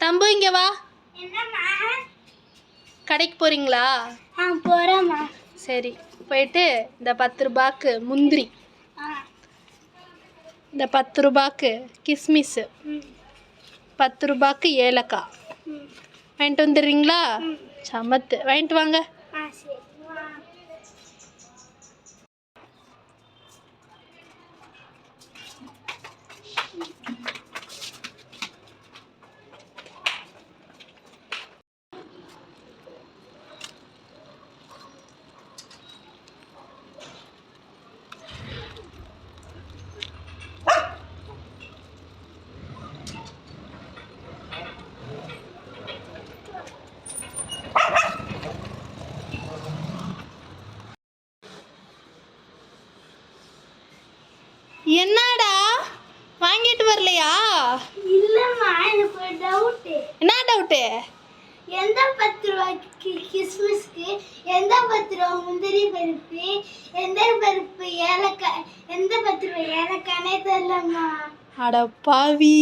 தம்பு இங்கே வா. கடைக்கு போகிறீங்களா? போகிறேம்மா. சரி, போயிட்டு இந்த 10 ரூபாய்க்கு முந்திரி, இந்த 10 ரூபாய்க்கு கிஸ்மிஸ், 10 ரூபாய்க்கு ஏலக்காய் வாங்கிட்டு வந்துடுறீங்களா? சமத்து, வாங்கிட்டு வாங்க. என்னடா வாங்கிட்டு வரலையா? இல்லம்மா, எனக்கு ஒரு டவுட். என்ன டவுட்டு? எந்த 10 ரூபாய்க்கு கிஸ்மிஸ்க்கு, எந்த 10 ரூபா முந்திரி பருப்பு, எந்த பருப்பு ஏலக்காய், எந்த 10 ரூபாய் ஏலக்கானே தெரியலம்மா. அட பாவி.